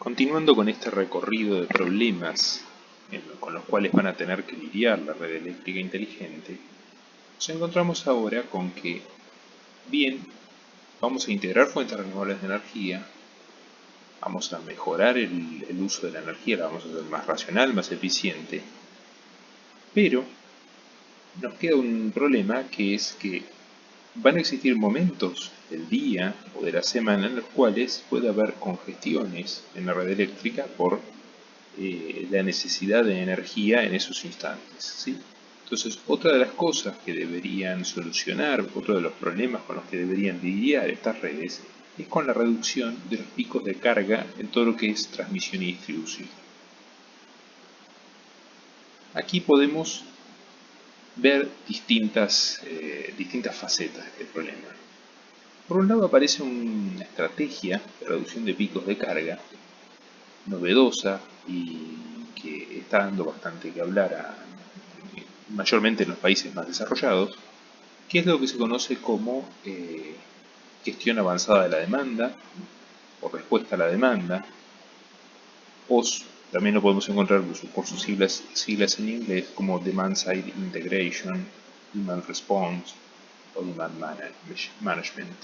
Continuando con este recorrido de problemas con los cuales van a tener que lidiar la red eléctrica inteligente, nos encontramos ahora con que, bien, vamos a integrar fuentes renovables de energía, vamos a mejorar el uso de la energía, la vamos a hacer más racional, más eficiente, pero nos queda un problema, que es que van a existir momentos del día o de la semana en los cuales puede haber congestiones en la red eléctrica por la necesidad de energía en esos instantes, ¿sí? Entonces, otra de las cosas que deberían solucionar, otro de los problemas con los que deberían lidiar estas redes, es con la reducción de los picos de carga en todo lo que es transmisión y distribución. Aquí podemos ver distintas facetas de este problema. Por un lado aparece una estrategia de reducción de picos de carga novedosa y que está dando bastante que hablar mayormente en los países más desarrollados, que es lo que se conoce como gestión avanzada de la demanda o respuesta a la demanda, o también lo podemos encontrar por sus siglas en inglés como Demand Side Integration, Demand Response o Demand Management.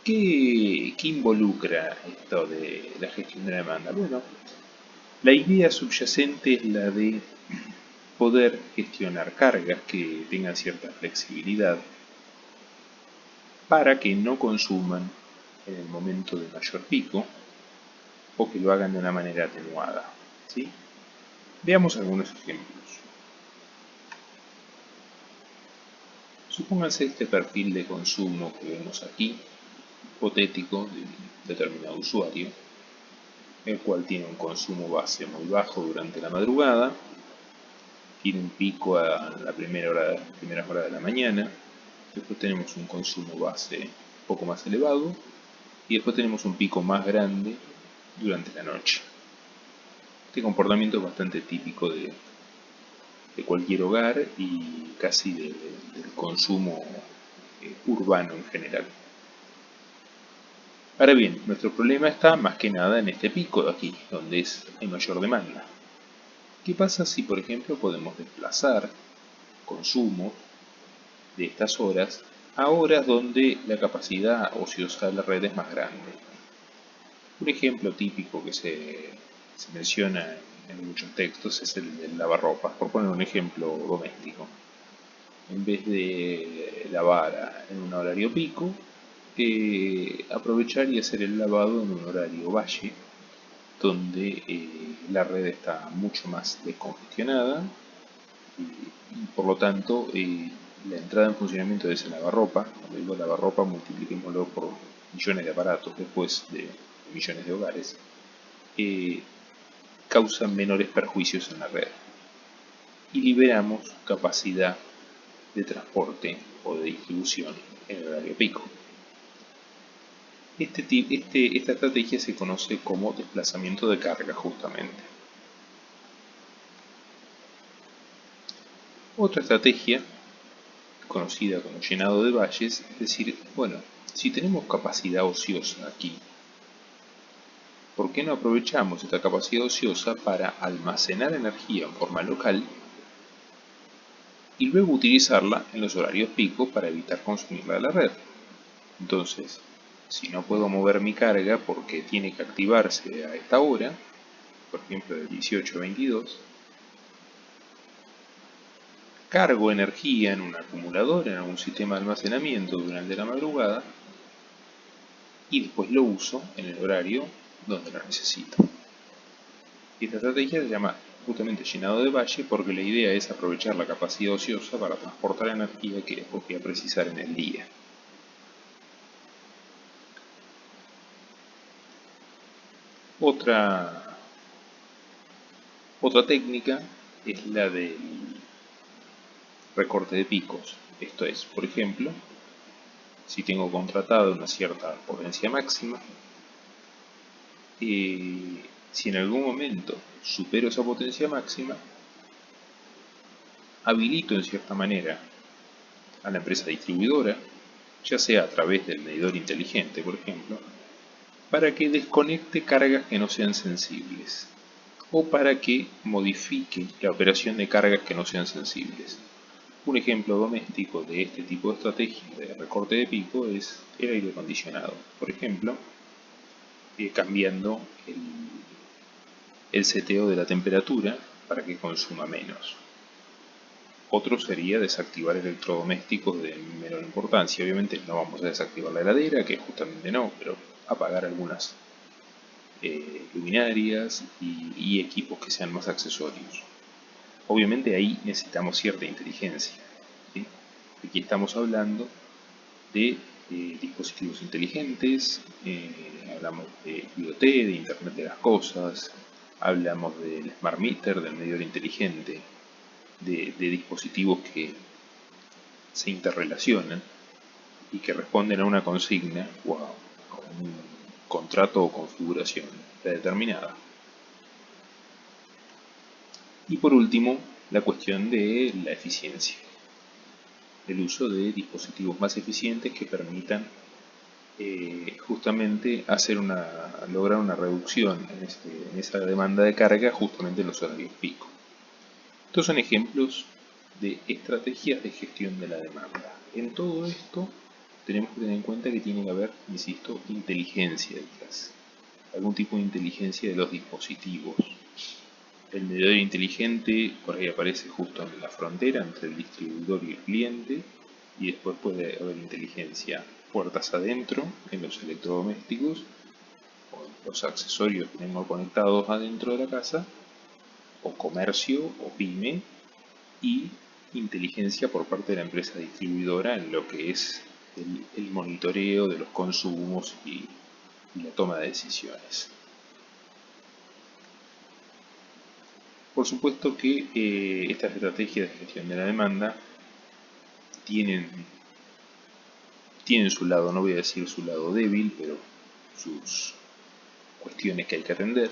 ¿Qué involucra esto de la gestión de la demanda? Bueno, la idea subyacente es la de poder gestionar cargas que tengan cierta flexibilidad para que no consuman en el momento de mayor pico o que lo hagan de una manera atenuada, ¿sí? Veamos algunos ejemplos. Supónganse este perfil de consumo que vemos aquí, hipotético de un determinado usuario, el cual tiene un consumo base muy bajo durante la madrugada, tiene un pico a la primeras horas de la mañana, después tenemos un consumo base un poco más elevado y después tenemos un pico más grande durante la noche. Este comportamiento es bastante típico de cualquier hogar y casi del consumo urbano en general. Ahora bien, nuestro problema está más que nada en este pico de aquí, donde hay mayor demanda. ¿Qué pasa si, por ejemplo, podemos desplazar consumo de estas horas a horas donde la capacidad ociosa de la red es más grande? Un ejemplo típico que se menciona en muchos textos es el del lavarropas, por poner un ejemplo doméstico. En vez de lavar en un horario pico, aprovechar y hacer el lavado en un horario valle, donde la red está mucho más descongestionada y por lo tanto la entrada en funcionamiento de ese lavarropa, cuando digo lavarropa multipliquémoslo por millones de aparatos después de millones de hogares, causan menores perjuicios en la red y liberamos capacidad de transporte o de distribución en el horario pico. Esta estrategia se conoce como desplazamiento de carga justamente. Otra estrategia, conocida como llenado de valles, es decir, bueno, si tenemos capacidad ociosa aquí, ¿por qué no aprovechamos esta capacidad ociosa para almacenar energía en forma local y luego utilizarla en los horarios pico para evitar consumirla de la red? Entonces, si no puedo mover mi carga porque tiene que activarse a esta hora, por ejemplo de 18 a 22, cargo energía en un acumulador, en algún sistema de almacenamiento durante la madrugada y después lo uso en el horario donde lo necesito. Esta estrategia se llama justamente llenado de valle porque la idea es aprovechar la capacidad ociosa para transportar energía que después voy a precisar en el día. Otra técnica es la del recorte de picos. Esto es, por ejemplo, si tengo contratada una cierta potencia máxima, si en algún momento supero esa potencia máxima, habilito en cierta manera a la empresa distribuidora, ya sea a través del medidor inteligente, por ejemplo, para que desconecte cargas que no sean sensibles o para que modifique la operación de cargas que no sean sensibles. Un ejemplo doméstico de este tipo de estrategia de recorte de pico es el aire acondicionado. Por ejemplo, cambiando el seteo de la temperatura para que consuma menos. Otro sería desactivar electrodomésticos de menor importancia. Obviamente no vamos a desactivar la heladera, que justamente no, pero apagar algunas luminarias y equipos que sean más accesorios. Obviamente ahí necesitamos cierta inteligencia, ¿sí? Aquí estamos hablando de dispositivos inteligentes, hablamos de IoT, de Internet de las Cosas, hablamos del Smart Meter, del medidor inteligente, de dispositivos que se interrelacionan y que responden a una consigna o a un contrato o configuración predeterminada. Y por último, la cuestión de la eficiencia. El uso de dispositivos más eficientes que permitan justamente lograr una reducción en esa demanda de carga justamente en los horarios pico. Estos son ejemplos de estrategias de gestión de la demanda. En todo esto tenemos que tener en cuenta que tiene que haber, insisto, inteligencia detrás. Algún tipo de inteligencia de los dispositivos. El medidor inteligente por ahí aparece justo en la frontera entre el distribuidor y el cliente, y después puede haber inteligencia puertas adentro en los electrodomésticos o los accesorios que tengo conectados adentro de la casa, o comercio o pyme, y inteligencia por parte de la empresa distribuidora en lo que es el monitoreo de los consumos y la toma de decisiones. Por supuesto que estas estrategias de gestión de la demanda tienen su lado, no voy a decir su lado débil, pero sus cuestiones que hay que atender.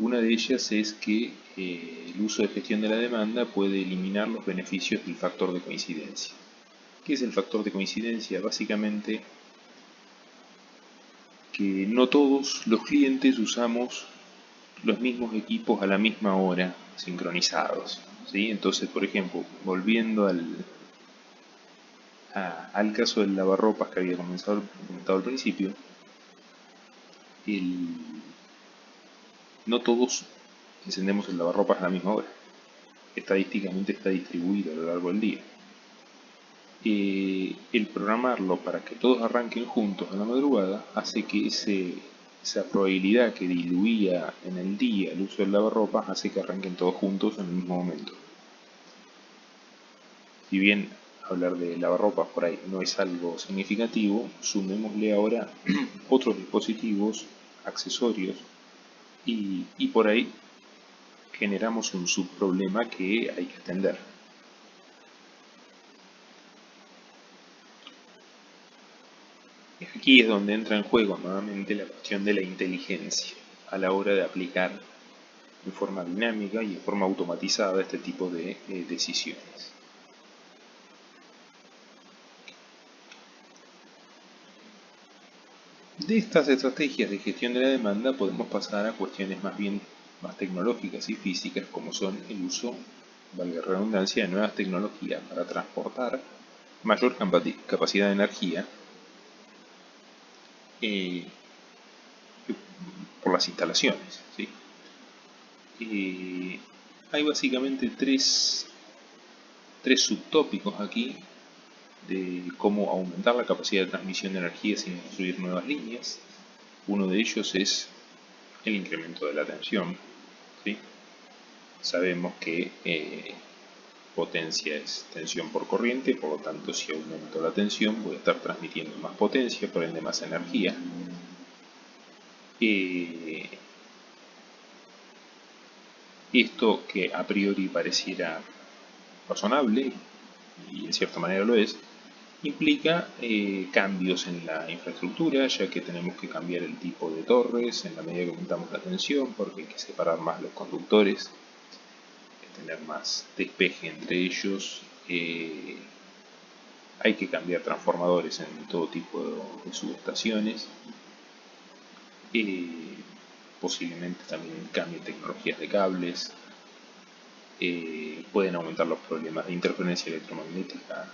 Una de ellas es que el uso de gestión de la demanda puede eliminar los beneficios del factor de coincidencia. ¿Qué es el factor de coincidencia? Básicamente que no todos los clientes usamos los mismos equipos a la misma hora sincronizados, ¿sí? Entonces, por ejemplo, volviendo al caso del lavarropas que había comentado al principio, no todos encendemos el lavarropas a la misma hora. Estadísticamente está distribuido a lo largo del día. El programarlo para que todos arranquen juntos a la madrugada hace que esa probabilidad que diluía en el día el uso del lavarropas hace que arranquen todos juntos en el mismo momento. Si bien hablar de lavarropas por ahí no es algo significativo, sumémosle ahora otros dispositivos, accesorios, y por ahí generamos un subproblema que hay que atender. Aquí es donde entra en juego nuevamente la cuestión de la inteligencia a la hora de aplicar en forma dinámica y en forma automatizada este tipo de decisiones. De estas estrategias de gestión de la demanda podemos pasar a cuestiones más tecnológicas y físicas, como son el uso, valga la redundancia, de nuevas tecnologías para transportar mayor capacidad de energía por las instalaciones, ¿sí? Hay básicamente tres subtópicos aquí de cómo aumentar la capacidad de transmisión de energía sin construir nuevas líneas. Uno de ellos es el incremento de la tensión, ¿sí? Sabemos que potencia es tensión por corriente, por lo tanto si aumento la tensión voy a estar transmitiendo más potencia, por ende más energía. Esto que a priori pareciera razonable, y en cierta manera lo es, implica cambios en la infraestructura, ya que tenemos que cambiar el tipo de torres en la medida que aumentamos la tensión, porque hay que separar más los conductores, tener más despeje entre ellos, hay que cambiar transformadores en todo tipo de subestaciones, posiblemente también cambien tecnologías de cables, pueden aumentar los problemas de interferencia electromagnética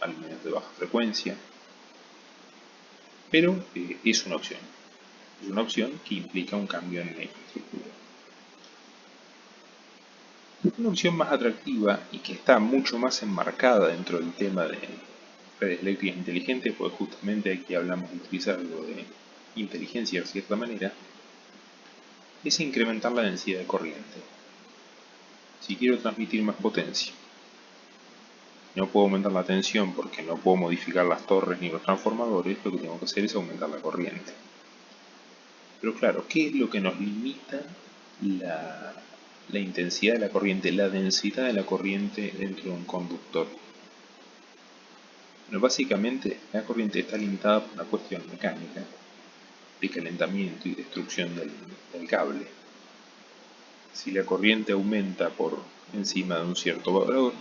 al menos de baja frecuencia, pero es una opción. Es una opción que implica un cambio en la infraestructura. Una opción más atractiva y que está mucho más enmarcada dentro del tema de redes eléctricas inteligentes, pues justamente aquí hablamos de utilizar algo de inteligencia de cierta manera, es incrementar la densidad de corriente. Si quiero transmitir más potencia, no puedo aumentar la tensión porque no puedo modificar las torres ni los transformadores, lo que tengo que hacer es aumentar la corriente. Pero claro, ¿qué es lo que nos limita la intensidad de la corriente, la densidad de la corriente dentro de un conductor? Bueno, básicamente la corriente está limitada por una cuestión mecánica de calentamiento y destrucción del cable. Si la corriente aumenta por encima de un cierto valor,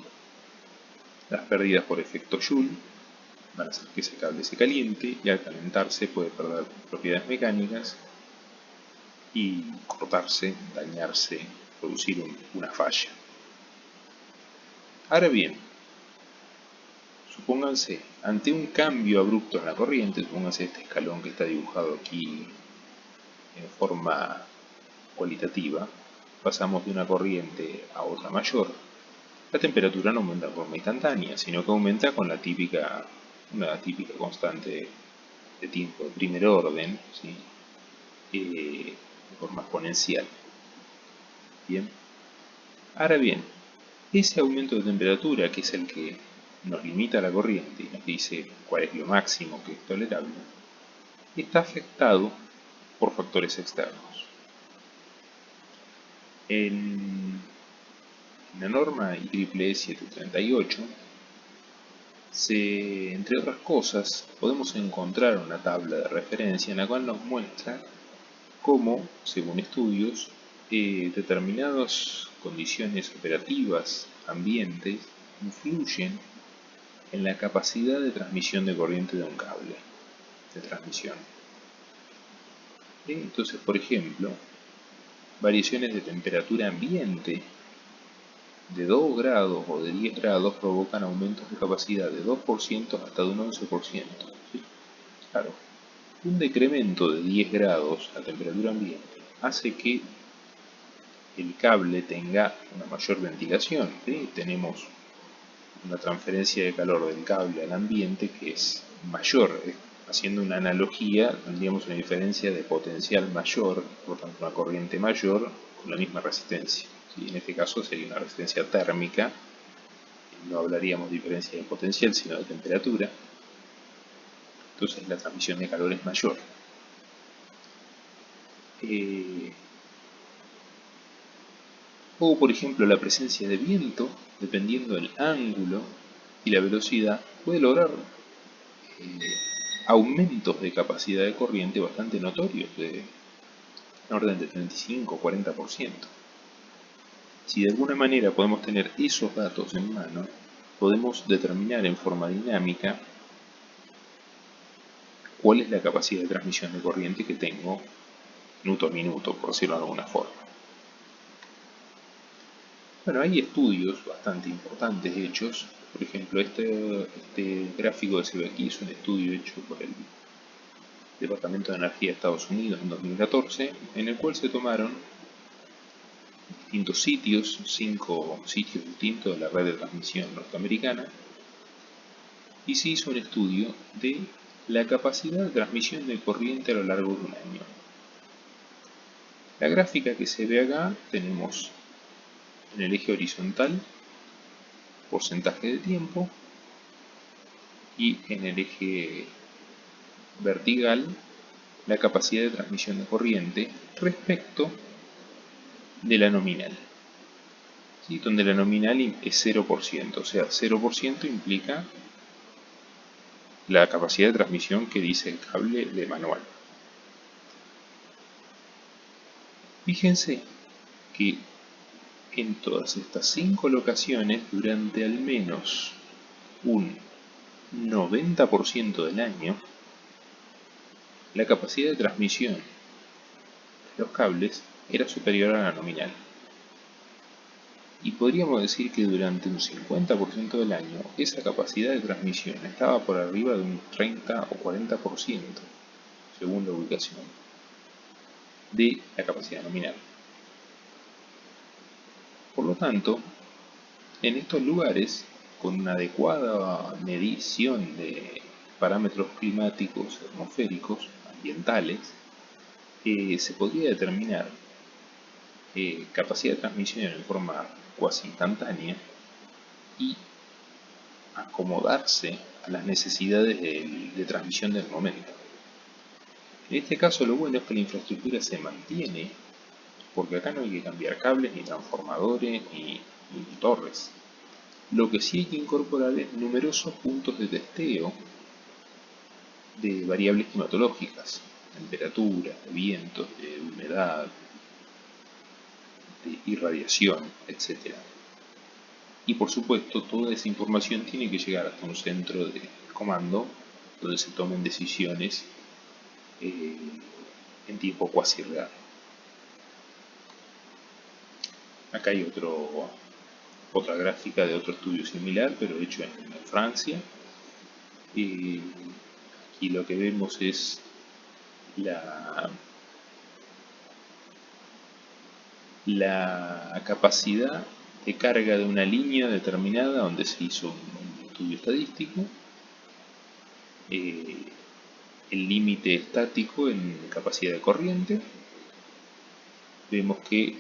las pérdidas por efecto Joule van a hacer que ese cable se caliente y al calentarse puede perder propiedades mecánicas y cortarse, dañarse, producir una falla. Ahora bien, supónganse, ante un cambio abrupto en la corriente, supónganse este escalón que está dibujado aquí en forma cualitativa, pasamos de una corriente a otra mayor, la temperatura no aumenta de forma instantánea, sino que aumenta con una típica constante de tiempo de primer orden, ¿sí? De forma exponencial. Bien. Ahora bien, ese aumento de temperatura, que es el que nos limita la corriente y nos dice cuál es lo máximo que es tolerable, está afectado por factores externos. En la norma IEEE 738, entre otras cosas, podemos encontrar una tabla de referencia en la cual nos muestra cómo, según estudios, determinadas condiciones operativas, ambientes, influyen en la capacidad de transmisión de corriente de un cable de transmisión. Entonces, por ejemplo, variaciones de temperatura ambiente de 2 grados o de 10 grados provocan aumentos de capacidad de 2% hasta de un 11%. ¿Sí? Claro, un decremento de 10 grados a temperatura ambiente hace que el cable tenga una mayor ventilación. ¿Sí? Tenemos una transferencia de calor del cable al ambiente que es mayor. Haciendo una analogía, tendríamos una diferencia de potencial mayor, por lo tanto una corriente mayor con la misma resistencia. ¿Sí? En este caso sería una resistencia térmica, no hablaríamos de diferencia de potencial sino de temperatura, entonces la transmisión de calor es mayor. O por ejemplo la presencia de viento, dependiendo del ángulo y la velocidad, puede lograr aumentos de capacidad de corriente bastante notorios, de orden de 35 o 40%. Si de alguna manera podemos tener esos datos en mano, podemos determinar en forma dinámica cuál es la capacidad de transmisión de corriente que tengo minuto a minuto, por decirlo de alguna forma. Bueno, hay estudios bastante importantes hechos. Por ejemplo, este gráfico que se ve aquí es un estudio hecho por el Departamento de Energía de Estados Unidos en 2014, en el cual se tomaron distintos sitios, 5 sitios distintos de la red de transmisión norteamericana, y se hizo un estudio de la capacidad de transmisión de corriente a lo largo de un año. La gráfica que se ve acá tenemos en el eje horizontal porcentaje de tiempo y en el eje vertical la capacidad de transmisión de corriente respecto de la nominal. ¿Sí? Donde la nominal es 0%, o sea, 0% implica la capacidad de transmisión que dice el cable de manual. Fíjense que en todas estas 5 locaciones, durante al menos un 90% del año, la capacidad de transmisión los cables era superior a la nominal. Y podríamos decir que durante un 50% del año esa capacidad de transmisión estaba por arriba de un 30 o 40%, según la ubicación, de la capacidad nominal. Por lo tanto, en estos lugares, con una adecuada medición de parámetros climáticos, atmosféricos, ambientales, se podría determinar capacidad de transmisión en forma cuasi instantánea y acomodarse a las necesidades de transmisión del momento. En este caso lo bueno es que la infraestructura se mantiene, porque acá no hay que cambiar cables, ni transformadores, ni torres. Lo que sí hay que incorporar es numerosos puntos de testeo de variables climatológicas, temperatura, de vientos, de humedad, de irradiación, etc. Y por supuesto, toda esa información tiene que llegar hasta un centro de comando donde se tomen decisiones eh, en tiempo cuasi real. Acá hay otra gráfica de otro estudio similar, pero hecho en Francia. Aquí lo que vemos es la capacidad de carga de una línea determinada donde se hizo un estudio estadístico, el límite estático en capacidad de corriente. Vemos que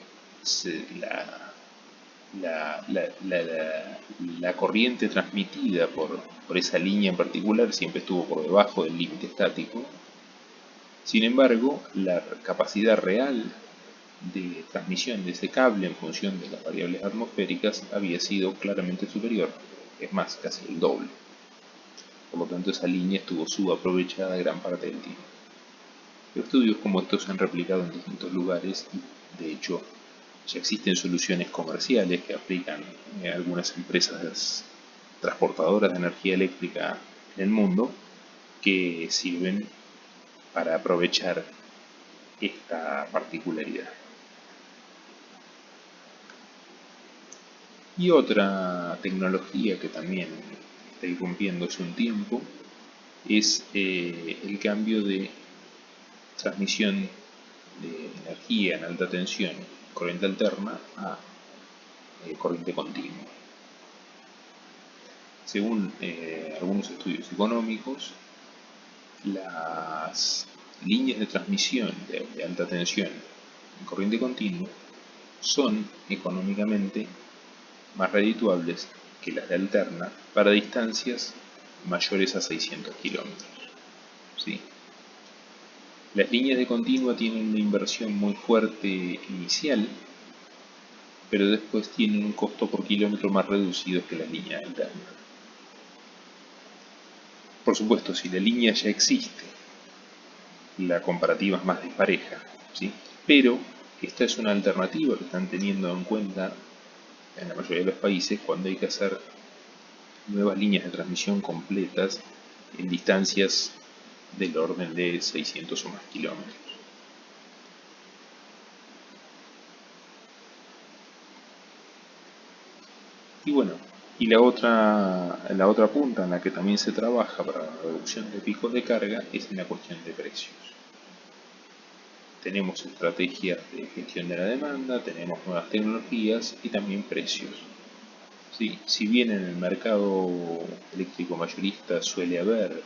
la corriente transmitida por esa línea en particular siempre estuvo por debajo del límite estático. Sin embargo, la capacidad real de transmisión de ese cable en función de las variables atmosféricas había sido claramente superior, es más, casi el doble. Por lo tanto, esa línea estuvo subaprovechada gran parte del tiempo. Estudios como estos se han replicado en distintos lugares y, de hecho, ya existen soluciones comerciales que aplican algunas empresas transportadoras de energía eléctrica en el mundo que sirven para aprovechar esta particularidad. Y otra tecnología que también está irrumpiendo hace un tiempo es el cambio de transmisión de energía en alta tensión, corriente alterna, a corriente continua. Según algunos estudios económicos, las líneas de transmisión de alta tensión en corriente continua son económicamente más redituables que las de alterna para distancias mayores a 600 kilómetros. ¿Sí? Las líneas de continua tienen una inversión muy fuerte inicial, pero después tienen un costo por kilómetro más reducido que las líneas de alterna. Por supuesto, si la línea ya existe, la comparativa es más dispareja, ¿sí? Pero esta es una alternativa que están teniendo en cuenta en la mayoría de los países cuando hay que hacer nuevas líneas de transmisión completas en distancias del orden de 600 o más kilómetros. Y bueno, y la otra punta en la que también se trabaja para la reducción de picos de carga es en la cuestión de precios. Tenemos estrategias de gestión de la demanda, tenemos nuevas tecnologías y también precios. Sí, si bien en el mercado eléctrico mayorista suele haber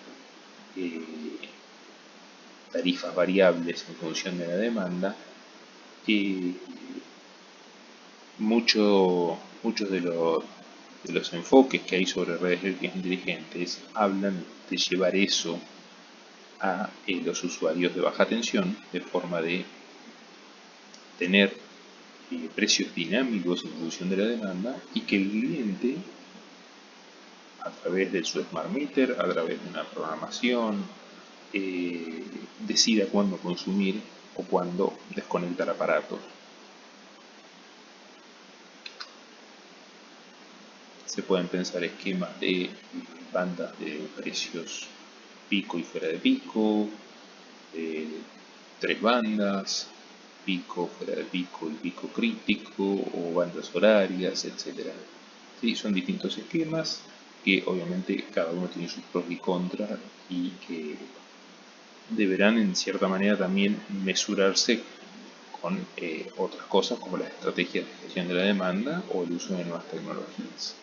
tarifas variables en función de la demanda, muchos de los enfoques que hay sobre redes eléctricas inteligentes hablan de llevar eso a los usuarios de baja tensión, de forma de tener precios dinámicos en función de la demanda y que el cliente, a través de su smart meter, a través de una programación, decida cuándo consumir o cuándo desconectar aparatos. Se pueden pensar esquemas de bandas de precios pico y fuera de pico, 3 bandas, pico, fuera de pico, el pico crítico o bandas horarias, etcétera. Sí, son distintos esquemas que obviamente cada uno tiene sus pros y contras y que deberán en cierta manera también mesurarse con otras cosas como las estrategias de gestión de la demanda o el uso de nuevas tecnologías.